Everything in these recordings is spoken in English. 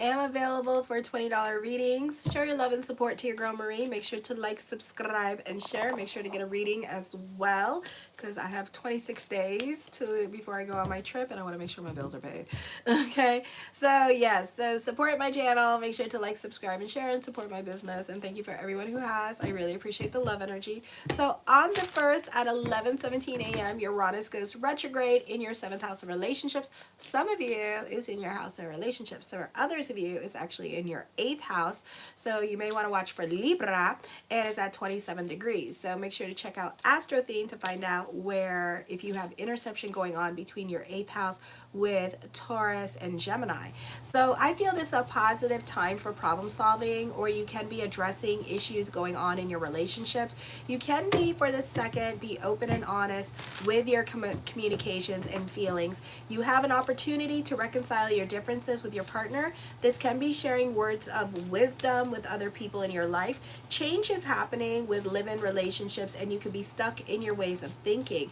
am available for $20 readings. Show your love and support to your girl Marie. Make sure to like, subscribe, and share. Make sure to get a reading as well, because I have 26 days before I go on my trip, and I want to make sure my bills are paid. Okay, so yes, so support my channel. Make sure to like, subscribe, and share, and support my business. And thank you for everyone who has. I really appreciate the love energy. So on the 1st at 11:17 a.m., Uranus goes retrograde in your 7th house of relationships. Some of you is in your house of relationships. So for others of you, it's actually in your 8th house. So you may want to watch for Libra, and it's at 27 degrees. So make sure to check out Astro Theme to find out where, if you have interception going on between your 8th house with Taurus and Gemini. So I feel this is a positive time for problem solving, or you can be addressing issues going on in your relationships. You can be, for the second, be open and honest with your communications and feelings. You have an opportunity to reconcile your differences with your partner. This can be sharing words of wisdom with other people in your life. Change is happening with live-in relationships, and you could be stuck in your ways of thinking.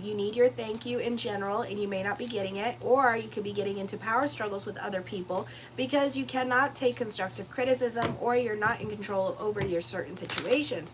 You need your thank you in general, and you may not be getting it, or you could be getting into power struggles with other people because you cannot take constructive criticism, or you're not in control over your certain situations.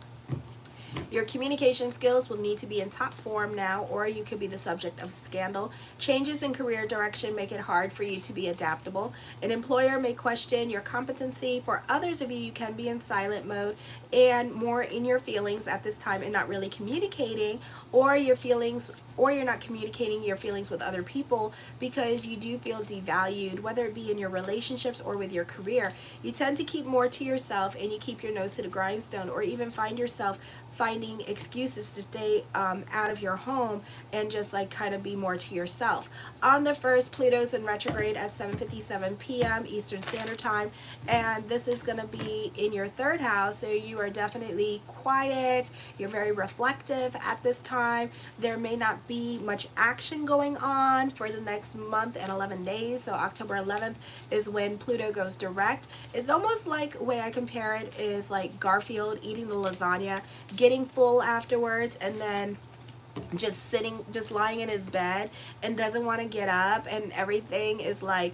Your communication skills will need to be in top form now, or you could be the subject of scandal. Changes in career direction make it hard for you to be adaptable. An employer may question your competency. For others of you, you can be in silent mode and more in your feelings at this time and not really communicating, or your feelings, or you're not communicating your feelings with other people because you do feel devalued, whether it be in your relationships or with your career. You tend to keep more to yourself, and you keep your nose to the grindstone, or even find yourself finding excuses to stay out of your home and just like kind of be more to yourself. On the 1st, Pluto's in retrograde at 7:57 p.m. Eastern Standard Time, and this is going to be in your 3rd house, so you are definitely quiet. You're very reflective at this time. There may not be much action going on for the next month and 11 days, so October 11th is when Pluto goes direct. It's almost like, the way I compare it is like Garfield eating the lasagna, getting full afterwards, and then just sitting, just lying in his bed and doesn't want to get up, and everything is like,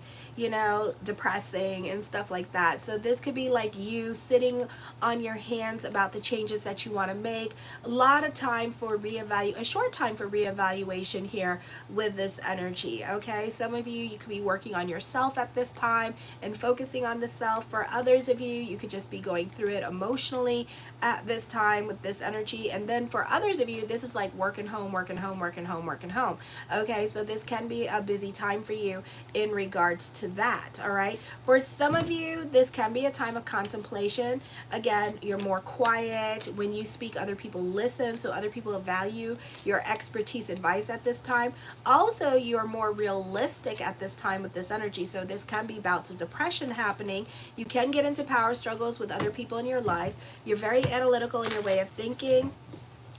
depressing and stuff like that. So this could be like you sitting on your hands about the changes that you want to make. A lot of time for a short time for reevaluation here with this energy. Okay, some of you could be working on yourself at this time and focusing on the self. For others of you, you could just be going through it emotionally at this time with this energy. And then for others of you, this is like working home, working home, working home, working home. Okay, so this can be a busy time for you in regards to that. All right, for some of you, this can be a time of contemplation. Again, you're more quiet. When you speak, other people listen, so other people value your expertise, advice at this time. Also, you are more realistic at this time with this energy, so this can be bouts of depression happening. You can get into power struggles with other people in your life. You're very analytical in your way of thinking.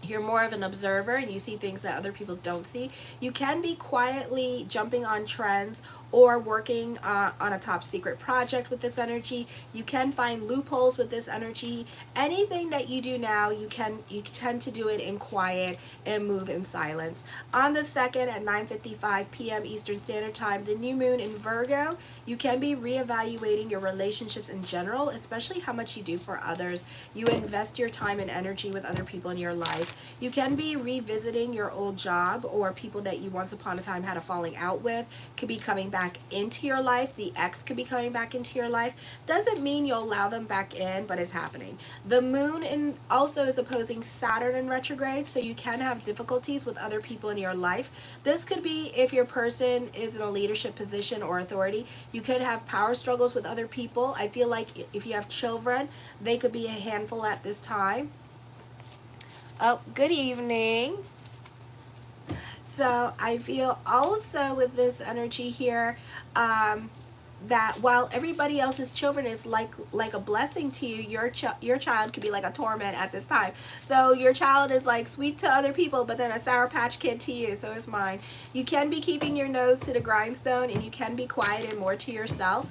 You're more of an observer, and you see things that other people don't see. You can be quietly jumping on trends or working on a top secret project with this energy. You can find loopholes with this energy. Anything that you do now, you tend to do it in quiet and move in silence. On the 2nd at 9:55 p.m. Eastern Standard Time, the new moon in Virgo, you can be reevaluating your relationships in general, especially how much you do for others. You invest your time and energy with other people in your life. You can be revisiting your old job, or people that you once upon a time had a falling out with could be coming back into your life. The ex could be coming back into your life. Doesn't mean you'll allow them back in, but it's happening. The moon also is opposing Saturn in retrograde, so you can have difficulties with other people in your life. This could be if your person is in a leadership position or authority. You could have power struggles with other people. I feel like if you have children, they could be a handful at this time. Oh, good evening. So I feel also with this energy here, that while everybody else's children is like a blessing to you, your child could be like a torment at this time. So your child is like sweet to other people, but then a Sour Patch Kid to you. So is mine. You can be keeping your nose to the grindstone, and you can be quiet and more to yourself.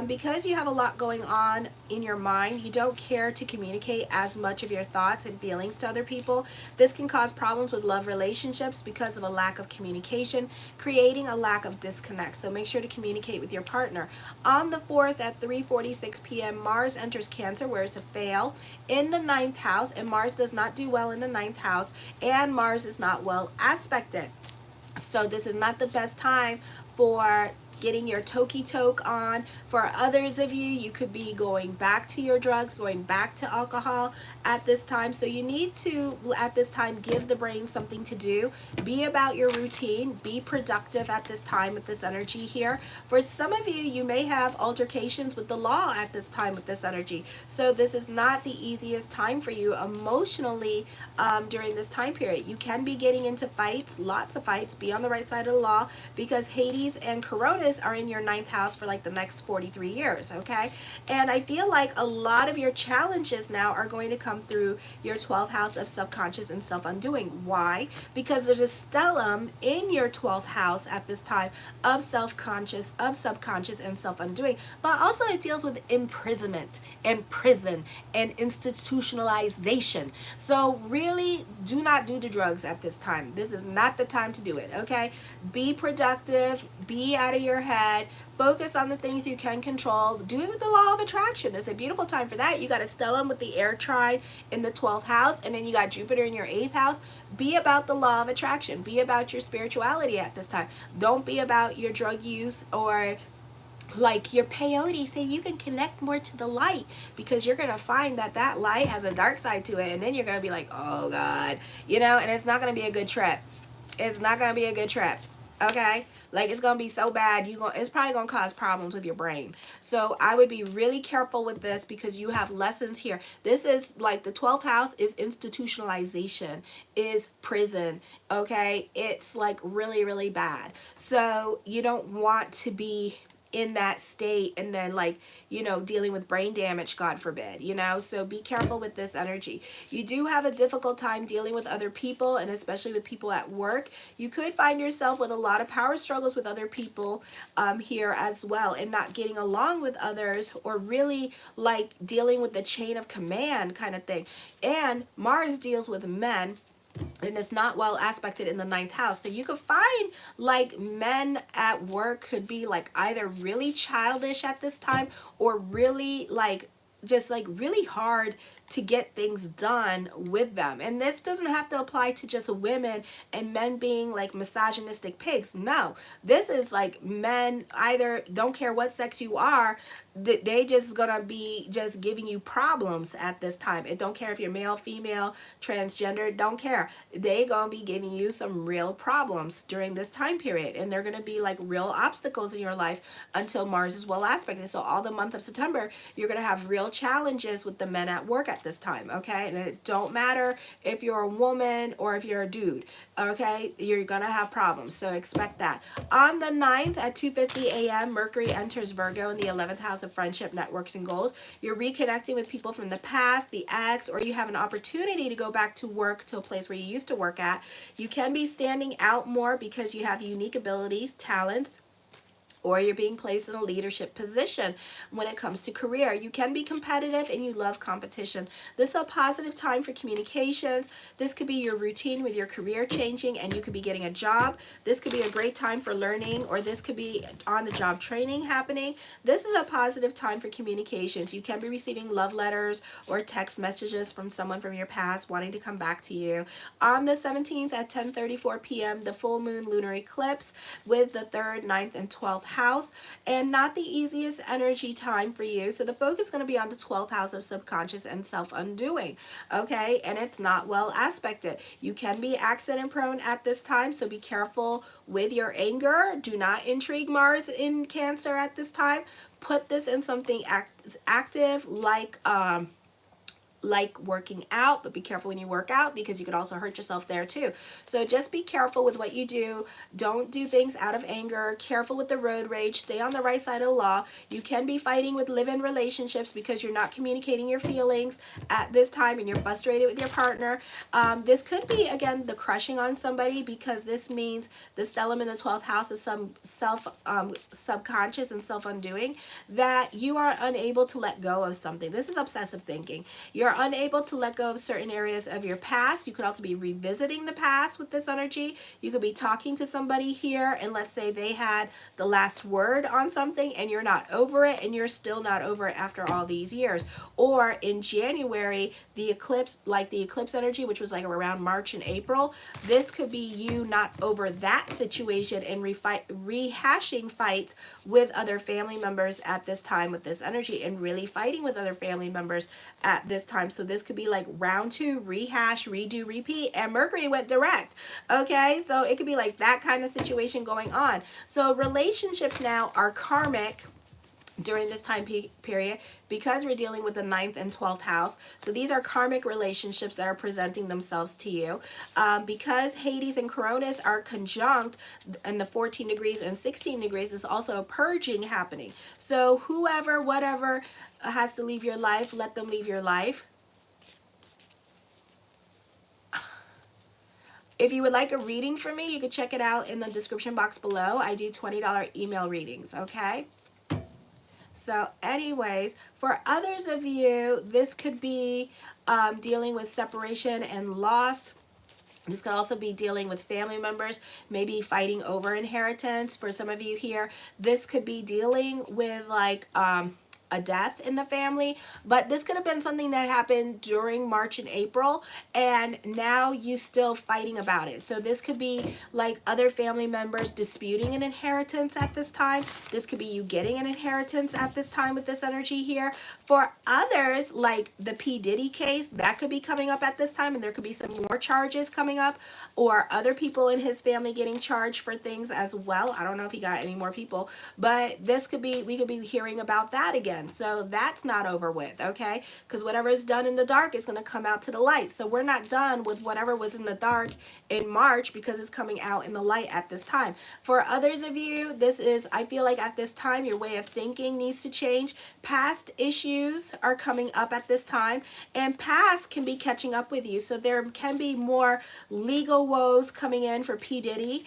Because you have a lot going on in your mind, you don't care to communicate as much of your thoughts and feelings to other people. This can cause problems with love relationships because of a lack of communication, creating a lack of disconnect. So make sure to communicate with your partner. On the 4th at 3:46 p.m., Mars enters Cancer, where it's a fail, in the 9th house, and Mars does not do well in the 9th house, and Mars is not well aspected. So this is not the best time for getting your toki toke on. For others of you, you could be going back to your drugs, going back to alcohol at this time. So you need to, at this time, give the brain something to do. Be about your routine. Be productive at this time with this energy here. For some of you, you may have altercations with the law at this time with this energy. So this is not the easiest time for you emotionally during this time period. You can be getting into fights, lots of fights. Be on the right side of the law, because Hades and Coronis are in your 9th house for like the next 43 years, okay? And I feel like a lot of your challenges now are going to come through your 12th house of subconscious and self-undoing. Why? Because there's a stellium in your 12th house at this time of self-conscious, of subconscious, and self-undoing. But also it deals with imprisonment and prison and institutionalization. So really do not do the drugs at this time. This is not the time to do it, okay? Be productive, be out of your head, focus on the things you can control. Do it with the law of attraction. It's a beautiful time for that. You got a stellium with the air trine in the 12th house, and then you got Jupiter in your 8th house. Be about the law of attraction. Be about your spirituality at this time. Don't be about your drug use or like your peyote. Say you can connect more to the light, because you're going to find that that light has a dark side to it, and then you're going to be like, oh God, you know, and it's not going to be a good trip. It's not going to be a good trip. Okay, like it's gonna be so bad, it's probably gonna cause problems with your brain. So I would be really careful with this, because you have lessons here. This is like the 12th house is institutionalization, is prison. Okay, it's like really, really bad. So you don't want to be in that state and then, like, you know, dealing with brain damage, God forbid, you know. So be careful with this energy. You do have a difficult time dealing with other people, and especially with people at work. You could find yourself with a lot of power struggles with other people here as well, and not getting along with others, or really like dealing with the chain of command kind of thing. And Mars deals with men, and it's not well aspected in the 9th house. So you could find like men at work could be like either really childish at this time, or really like just like really hard to get things done with them. And this doesn't have to apply to just women and men being like misogynistic pigs. No, this is like men either don't care what sex you are, they just gonna be just giving you problems at this time. It don't care if you're male, female, transgender, don't care. They gonna be giving you some real problems during this time period, and they're gonna be like real obstacles in your life until Mars is well aspected. So all the month of September, you're gonna have real challenges with the men at work at this time, okay? And it don't matter if you're a woman or if you're a dude, okay? You're gonna have problems, so expect that. On the 9th at 2:50 a.m., Mercury enters Virgo in the 11th house of friendship, networks, and goals. You're reconnecting with people from the past, the ex, or you have an opportunity to go back to work, to a place where you used to work at. You can be standing out more because you have unique abilities, talents, or you're being placed in a leadership position. When it comes to career, you can be competitive and you love competition. This is a positive time for communications. This could be your routine with your career changing, and you could be getting a job. This could be a great time for learning, or this could be on-the-job training happening. This is a positive time for communications. You can be receiving love letters or text messages from someone from your past wanting to come back to you. On the 17th at 10:34 p.m., the full moon lunar eclipse with the 3rd, 9th, and 12th house, and not the easiest energy time for you. So the focus is going to be on the 12th house of subconscious and self-undoing, okay? And it's not well aspected. You can be accident prone at this time, so be careful with your anger. Do not intrigue Mars in Cancer at this time. Put this in something active, like working out, but be careful when you work out, because you could also hurt yourself there too. So just be careful with what you do. Don't do things out of anger. Careful with the road rage. Stay on the right side of the law. You can be fighting with live-in relationships because you're not communicating your feelings at this time, and you're frustrated with your partner. This could be, again, the crushing on somebody, because this means the stellium in the 12th house is some subconscious and self-undoing, that you are unable to let go of something. This is obsessive thinking. You're You're unable to let go of certain areas of your past. You could also be revisiting the past with this energy. You could be talking to somebody here, and let's say they had the last word on something and you're not over it, and you're still not over it after all these years. Or in January, the eclipse, like the eclipse energy, which was like around March and April, this could be you not over that situation and rehashing fights with other family members at this time with this energy, and really fighting with other family members at this time. So this could be like round 2, rehash, redo, repeat, and Mercury went direct. Okay, so it could be like that kind of situation going on. So relationships now are karmic during this time period, because we're dealing with the 9th and 12th house. So these are karmic relationships that are presenting themselves to you. Because Hades and Cronus are conjunct in the 14 degrees and 16 degrees, there's also a purging happening. So whoever, whatever has to leave your life, let them leave your life. If you would like a reading from me, you can check it out in the description box below. I do $20 email readings, okay? So anyways, for others of you, this could be dealing with separation and loss. This could also be dealing with family members, maybe fighting over inheritance. For some of you here, this could be dealing with like a death in the family, but this could have been something that happened during March and April, and now you still fighting about it. So this could be like other family members disputing an inheritance at this time. This could be you getting an inheritance at this time with this energy here. For others, like the P. Diddy case, that could be coming up at this time, and there could be some more charges coming up, or other people in his family getting charged for things as well. I don't know if he got any more people, but this could be, we could be hearing about that again. So that's not over with, okay? Because whatever is done in the dark is going to come out to the light. So we're not done with whatever was in the dark in March, because it's coming out in the light at this time. For others of you, this is, I feel like at this time, your way of thinking needs to change. Past issues are coming up at this time, and past can be catching up with you. So there can be more legal woes coming in for P. Diddy.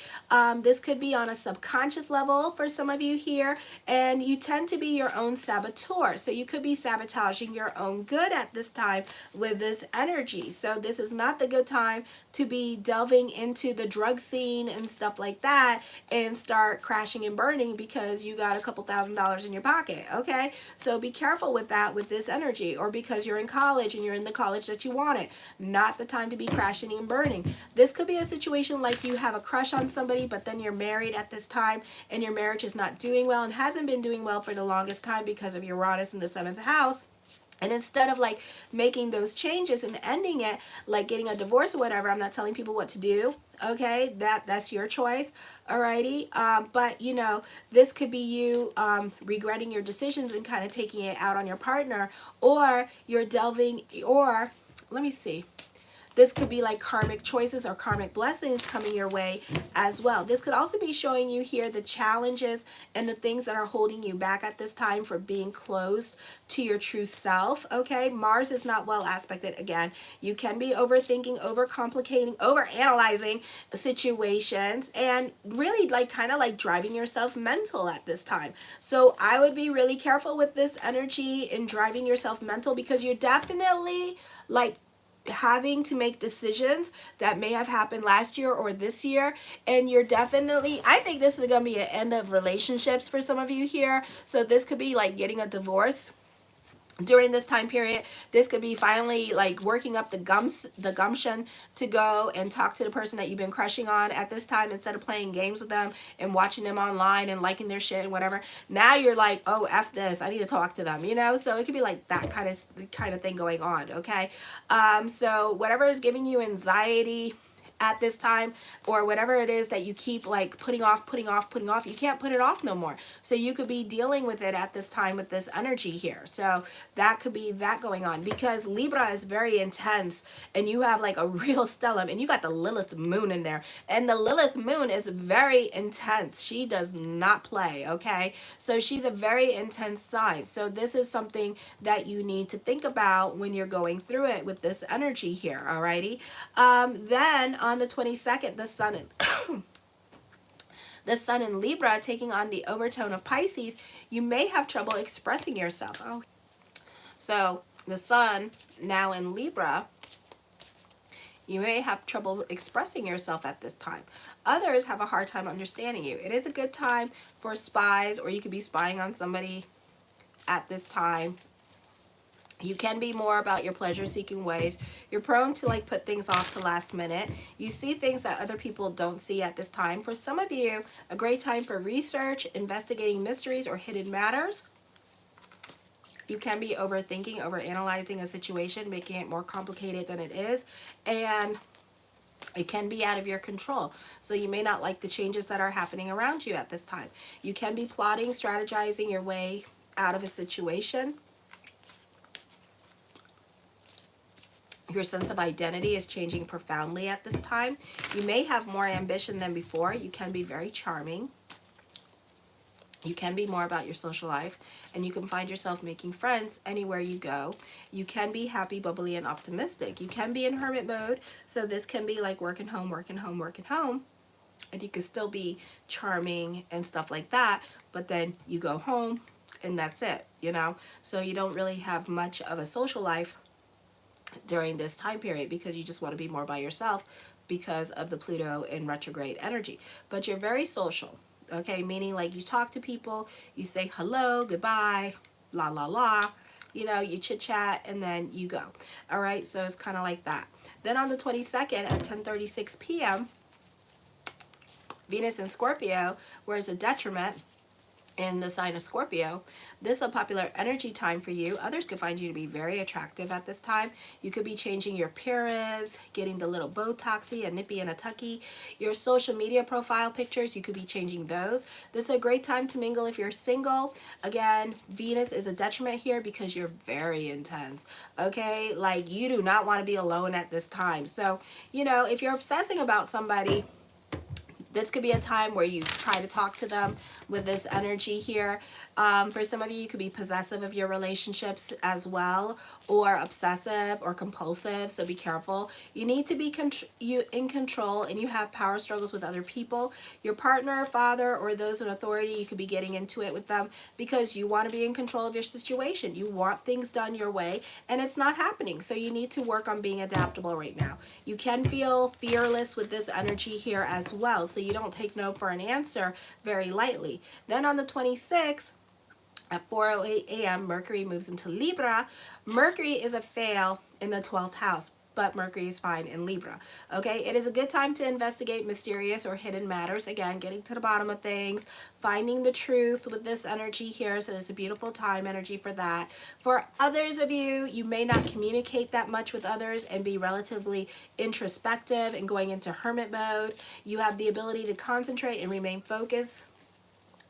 This could be on a subconscious level for some of you here, and you tend to be your own saboteur. So you could be sabotaging your own good at this time with this energy. So this is not the good time to be delving into the drug scene and stuff like that and start crashing and burning because you got a couple $1,000s in your pocket, okay? So be careful with that with this energy, or because you're in college and you're in the college that you wanted. Not the time to be crashing and burning. This could be a situation like you have a crush on somebody, but then you're married at this time and your marriage is not doing well and hasn't been doing well for the longest time because of Uranus in the 7th house. And instead of like making those changes and ending it, like getting a divorce or whatever, I'm not telling people what to do, okay? That's your choice, alrighty? But you know, this could be you regretting your decisions and kind of taking it out on your partner, or you're delving, or let me see. This could be like karmic choices or karmic blessings coming your way as well. This could also be showing you here the challenges and the things that are holding you back at this time for being closed to your true self, okay? Mars is not well aspected again. You can be overthinking, overcomplicating, overanalyzing situations, and really like kind of like driving yourself mental at this time. So I would be really careful with this energy in driving yourself mental, because you're definitely like having to make decisions that may have happened last year or this year, and you're definitely, I think this is going to be an end of relationships for some of you here. So this could be like getting a divorce during this time period. This could be finally like working up the gumption to go and talk to the person that you've been crushing on at this time, instead of playing games with them and watching them online and liking their shit and whatever. Now you're like, oh, F this, I need to talk to them, you know? So it could be like that kind of thing going on, okay? So whatever is giving you anxiety at this time, or whatever it is that you keep like putting off, you can't put it off no more. So you could be dealing with it at this time with this energy here. So that could be that going on, because Libra is very intense, and you have like a real stellium, and you got the Lilith moon in there, and the Lilith moon is very intense. She does not play, okay? So she's a very intense sign. So this is something that you need to think about when you're going through it with this energy here, alrighty? Then on the 22nd, the sun and the sun in Libra taking on the overtone of Pisces, you may have trouble expressing yourself. Oh, so the sun now in Libra, you may have trouble expressing yourself at this time. Others have a hard time understanding you. It is a good time for spies, or you could be spying on somebody at this time. You can be more about your pleasure-seeking ways. You're prone to like put things off to last minute. You see things that other people don't see at this time. For some of you, a great time for research, investigating mysteries or hidden matters. You can be overthinking, overanalyzing a situation, making it more complicated than it is. And it can be out of your control. So you may not like the changes that are happening around you at this time. You can be plotting, strategizing your way out of a situation. Your sense of identity is changing profoundly at this time. You may have more ambition than before. You can be very charming. You can be more about your social life, and you can find yourself making friends anywhere you go. You can be happy, bubbly, and optimistic. You can be in hermit mode, so this can be like working home, working home, working home, and you can still be charming and stuff like that, but then you go home, and that's it, you know? So you don't really have much of a social life during this time period because you just want to be more by yourself because of the Pluto in retrograde energy. But you're very social. Okay, meaning like you talk to people, you say hello, goodbye, la la la, you know, you chit chat, and then you go. All right, so it's kind of like that. Then on the 22nd at 10:36 p.m., Venus in Scorpio, where it's a detriment in the sign of Scorpio, this is a popular energy time for you. Others could find you to be very attractive at this time. You could be changing your appearance, getting the little Botoxy, a nippy and a tucky. Your social media profile pictures, you could be changing those. This is a great time to mingle if you're single. Again, Venus is a detriment here because you're very intense. Okay, like you do not want to be alone at this time. So, you know, if you're obsessing about somebody, this could be a time where you try to talk to them with this energy here. For some of you, you could be possessive of your relationships as well, or obsessive or compulsive, so be careful. You need to be in control, and you have power struggles with other people. Your partner, father, or those in authority, you could be getting into it with them because you want to be in control of your situation. You want things done your way, and it's not happening, so you need to work on being adaptable right now. You can feel fearless with this energy here as well, so you don't take no for an answer very lightly. Then on the 26th, at 4:08 a.m., Mercury moves into Libra. Mercury is a fail in the 12th house, but Mercury is fine in Libra. Okay, it is a good time to investigate mysterious or hidden matters. Again, getting to the bottom of things, finding the truth with this energy here. So it's a beautiful time energy for that. For others of you, you may not communicate that much with others and be relatively introspective and going into hermit mode. You have the ability to concentrate and remain focused,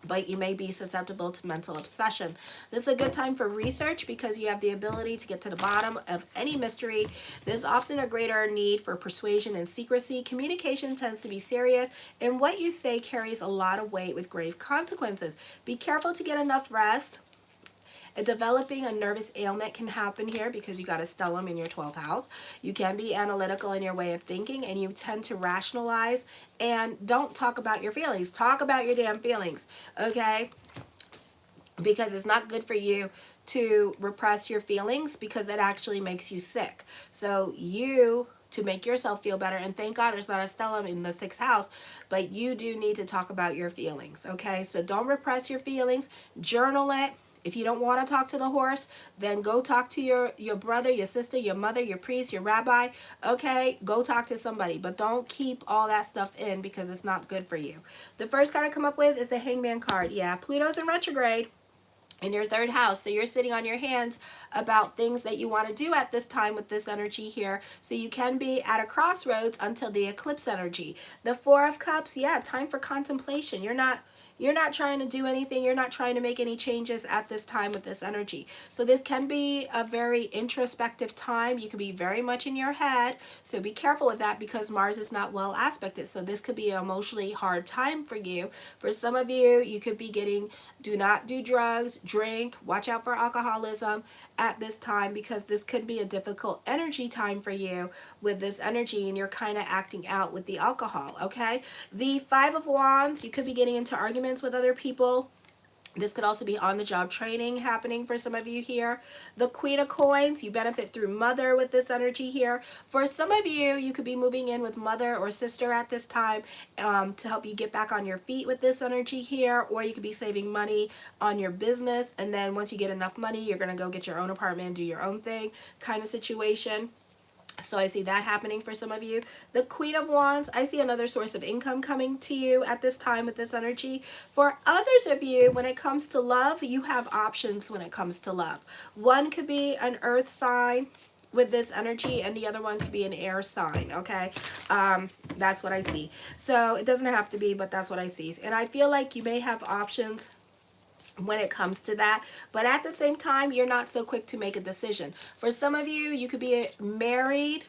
but you may be susceptible to mental obsession. This is a good time for research because you have the ability to get to the bottom of any mystery. There's often a greater need for persuasion and secrecy. Communication tends to be serious, and what you say carries a lot of weight with grave consequences. Be careful to get enough rest. Developing a nervous ailment can happen here because you got a stellium in your 12th house. You can be analytical in your way of thinking, and you tend to rationalize, and don't talk about your feelings. Talk about your damn feelings, okay? Because it's not good for you to repress your feelings because it actually makes you sick. So to make yourself feel better, and thank God there's not a stellium in the 6th house, but you do need to talk about your feelings, okay? So don't repress your feelings. Journal it. If you don't want to talk to the horse, then go talk to your brother, your sister, your mother, your priest, your rabbi. Okay, go talk to somebody, but don't keep all that stuff in because it's not good for you. The first card I come up with is the Hangman card. Yeah, Pluto's in retrograde in your 3rd house, so you're sitting on your hands about things that you want to do at this time with this energy here. So you can be at a crossroads until the eclipse energy. The 4 of Cups, yeah, time for contemplation. You're not trying to do anything. You're not trying to make any changes at this time with this energy. So this can be a very introspective time. You can be very much in your head. So be careful with that because Mars is not well aspected. So this could be an emotionally hard time for you. For some of you, you could be getting, do not do drugs, drink, watch out for alcoholism at this time because this could be a difficult energy time for you with this energy, and you're kind of acting out with the alcohol, okay? The 5 of Wands, you could be getting into arguments with other people. This could also be on-the-job training happening for some of you here. The Queen of Coins, you benefit through mother with this energy here. For some of you, you could be moving in with mother or sister at this time to help you get back on your feet with this energy here, or you could be saving money on your business, and then once you get enough money, you're going to go get your own apartment and do your own thing kind of situation. So I see that happening for some of you. The Queen of Wands, I see another source of income coming to you at this time with this energy. For others of you, when it comes to love, you have options when it comes to love. One could be an earth sign with this energy, and the other one could be an air sign, okay? That's what I see. So it doesn't have to be, but that's what I see. And I feel like you may have options when it comes to that, but at the same time, you're not so quick to make a decision. For some of you, you could be married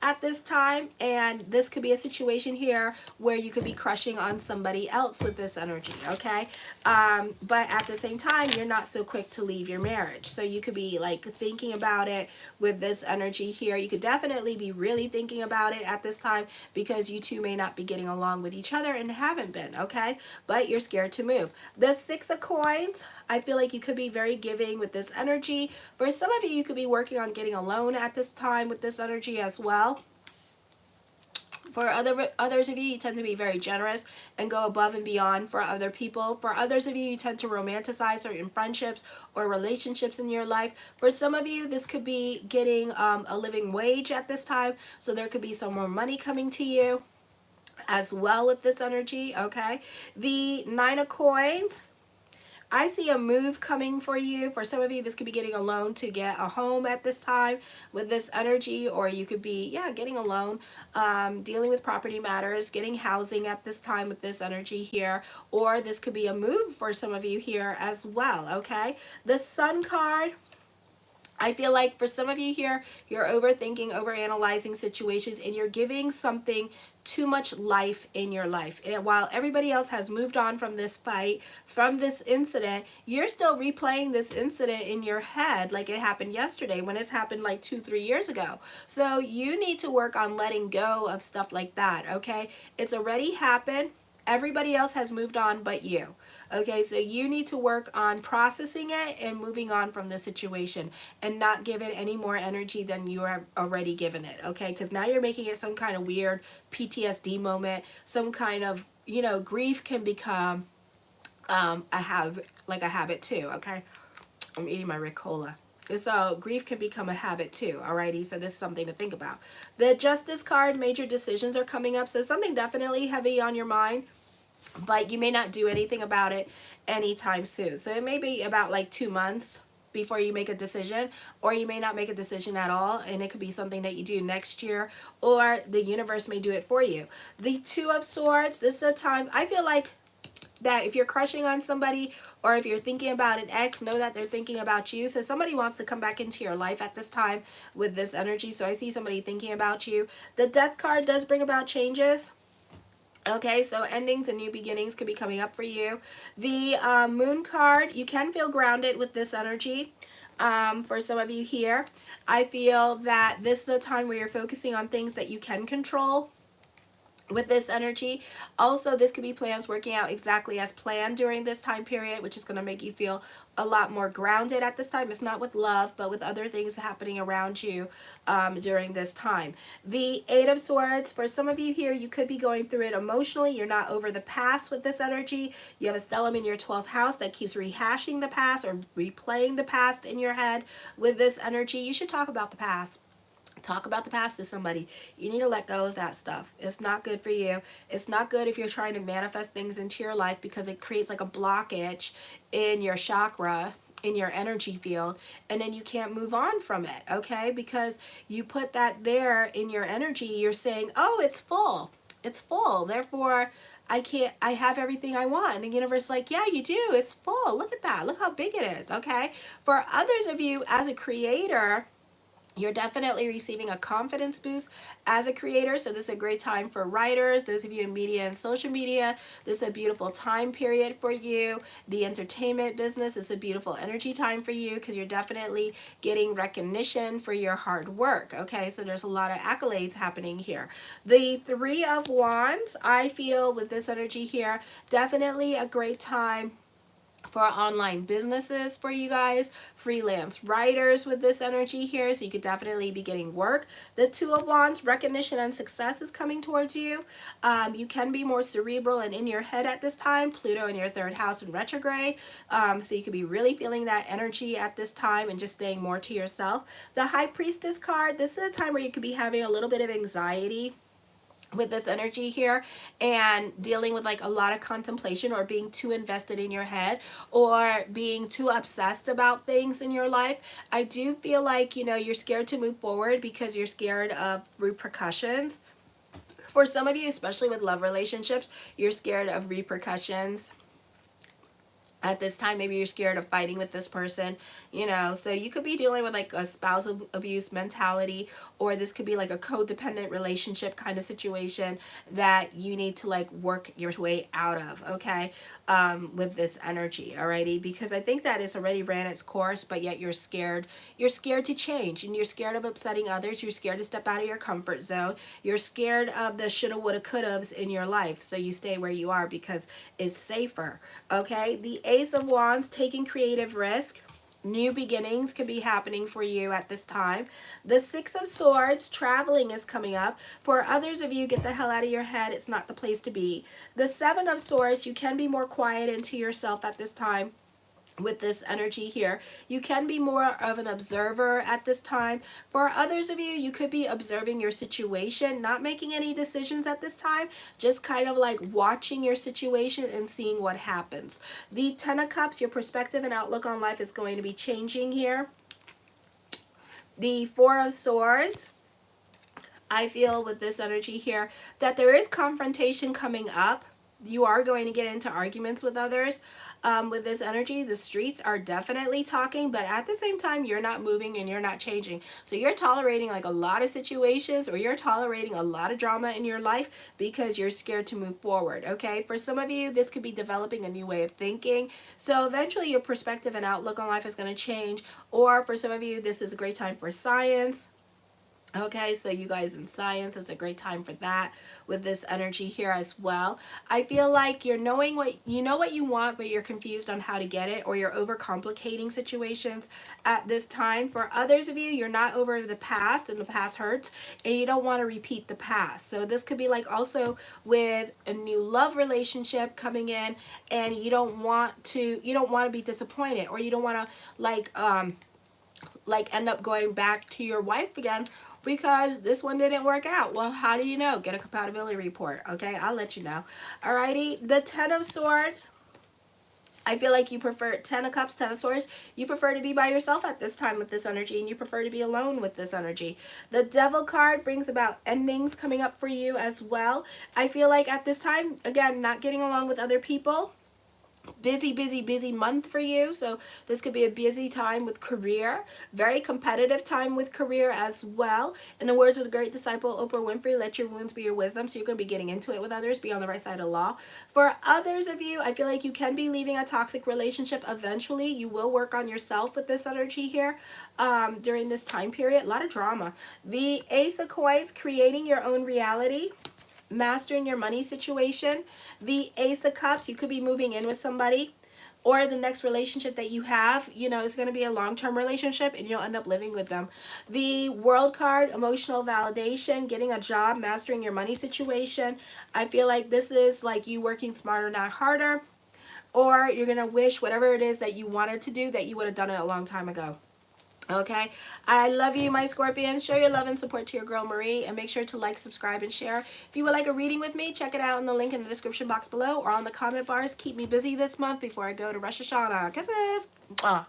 at this time, and this could be a situation here where you could be crushing on somebody else with this energy, okay? But at the same time, you're not so quick to leave your marriage. So you could be like thinking about it with this energy here. You could definitely be really thinking about it at this time, because you two may not be getting along with each other and haven't been, okay? But you're scared to move. The Six of Coins, I feel like you could be very giving with this energy. For some of you, you could be working on getting a loan at this time with this energy as well. For others of you, you tend to be very generous and go above and beyond for other people. For others of you, you tend to romanticize certain friendships or relationships in your life. For some of you, this could be getting a living wage at this time. So there could be some more money coming to you as well with this energy, okay? The Nine of Coins, I see a move coming for you. For some of you, this could be getting a loan to get a home at this time with this energy, or you could be, yeah, getting a loan, dealing with property matters, getting housing at this time with this energy here, or this could be a move for some of you here as well, okay? The Sun card, I feel like for some of you here, you're overthinking, overanalyzing situations, and you're giving something too much life in your life. And while everybody else has moved on from this fight, from this incident, you're still replaying this incident in your head like it happened yesterday, when it's happened like 2-3 years ago. So you need to work on letting go of stuff like that, okay? It's already happened. Everybody else has moved on but you. Okay, so you need to work on processing it and moving on from the situation, and not give it any more energy than you have already given it. Okay, because now you're making it some kind of weird PTSD moment, some kind of, you know, grief can become a habit too. Okay, I'm eating my Ricola. So grief can become a habit too, alrighty? So this is something to think about. The Justice card, major decisions are coming up. So something definitely heavy on your mind, but you may not do anything about it anytime soon. So it may be about like 2 months before you make a decision, or you may not make a decision at all, and it could be something that you do next year, or the universe may do it for you. The Two of Swords, this is a time, I feel like, that if you're crushing on somebody, or if you're thinking about an ex, know that they're thinking about you. So somebody wants to come back into your life at this time with this energy. So I see somebody thinking about you. The Death card does bring about changes. Okay, so endings and new beginnings could be coming up for you. The Moon card, you can feel grounded with this energy. For some of you here, I feel that this is a time where you're focusing on things that you can control with this energy. Also, this could be plans working out exactly as planned during this time period, which is going to make you feel a lot more grounded at this time. It's not with love, but with other things happening around you during this time. The Eight of Swords, for some of you here, you could be going through it emotionally. You're not over the past with this energy. You have a stellium in your 12th house that keeps rehashing the past or replaying the past in your head with this energy. You should talk about the past. Talk about the past to somebody. You need to let go of that stuff. It's not good for you. It's not good if you're trying to manifest things into your life, because it creates like a blockage in your chakra, in your energy field, and then you can't move on from it, okay? Because you put that there in your energy, you're saying, oh, it's full. It's full. Therefore, I have everything I want. And the universe is like, yeah, you do. It's full. Look at that. Look how big it is, okay? For others of you, as a creator, you're definitely receiving a confidence boost as a creator. So this is a great time for writers, those of you in media and social media. This is a beautiful time period for you. The entertainment business is a beautiful energy time for you, because you're definitely getting recognition for your hard work. Okay, so there's a lot of accolades happening here. The Three of Wands, I feel with this energy here, definitely a great time for online businesses for you guys, freelance writers with this energy here, so you could definitely be getting work. The Two of Wands, recognition and success is coming towards you. You can be more cerebral and in your head at this time. Pluto in your third house in retrograde, so you could be really feeling that energy at this time and just staying more to yourself. The High Priestess card, this is a time where you could be having a little bit of anxiety with this energy here and dealing with like a lot of contemplation or being too invested in your head or being too obsessed about things in your life. I do feel like, you know, you're scared to move forward because you're scared of repercussions. For some of you, especially with love relationships, you're scared of repercussions. At this time, maybe you're scared of fighting with this person, you know, so you could be dealing with like a spousal abuse mentality, or this could be like a codependent relationship kind of situation that you need to like work your way out of, okay, with this energy, alrighty, because I think that it's already ran its course, but yet you're scared to change, and you're scared of upsetting others, you're scared to step out of your comfort zone, you're scared of the shoulda, woulda, couldas in your life, so you stay where you are because it's safer, okay. The Ace of Wands, taking creative risk. New beginnings could be happening for you at this time. The Six of Swords, traveling is coming up. For others of you, get the hell out of your head. It's not the place to be. The Seven of Swords, you can be more quiet into yourself at this time. With this energy here, you can be more of an observer at this time. For others of you, you could be observing your situation, not making any decisions at this time, just kind of like watching your situation and seeing what happens. The Ten of Cups, your perspective and outlook on life is going to be changing here. The Four of Swords, I feel with this energy here that there is confrontation coming up. You are going to get into arguments with others with this energy. The streets are definitely talking, but at the same time, you're not moving and you're not changing. So you're tolerating like a lot of situations, or you're tolerating a lot of drama in your life because you're scared to move forward, okay? For some of you, this could be developing a new way of thinking. So eventually your perspective and outlook on life is going to change. Or for some of you, this is a great time for science. Okay, so you guys in science, it's a great time for that with this energy here as well. I feel like you're knowing what you want, but you're confused on how to get it, or you're overcomplicating situations at this time. For others of you, you're not over the past, and the past hurts, and you don't want to repeat the past. So this could be like also with a new love relationship coming in, and you don't want to be disappointed, or you don't want to like end up going back to your wife again because this one didn't work out. Well, how do you know? Get a compatibility report, okay? I'll let you know. Alrighty, the Ten of Swords. I feel like you prefer Ten of Cups, Ten of Swords. You prefer to be by yourself at this time with this energy, and you prefer to be alone with this energy. The Devil card brings about endings coming up for you as well. I feel like at this time, again, not getting along with other people. Busy month for you. So this could be a busy time with career, very competitive time with career as well. In the words of the great disciple Oprah Winfrey, let your wounds be your wisdom. So you're going to be getting into it with others, be on the right side of law. For others of you, I feel like you can be leaving a toxic relationship eventually. You will work on yourself with this energy here during this time period. A lot of drama. The Ace of Coins, creating your own reality, mastering your money situation. The Ace of Cups, you could be moving in with somebody, or the next relationship that you have, you know, is going to be a long-term relationship and you'll end up living with them. The World card, emotional validation, getting a job, mastering your money situation. I feel like this is like you working smarter, not harder, or you're going to wish whatever it is that you wanted to do that you would have done it a long time ago. Okay, I love you, my Scorpions. Show your love and support to your girl Marie, and make sure to like, subscribe, and share. If you would like a reading with me, check it out in the link in the description box below or on the comment bars. Keep me busy this month before I go to Rosh Hashanah. Kisses. Mwah.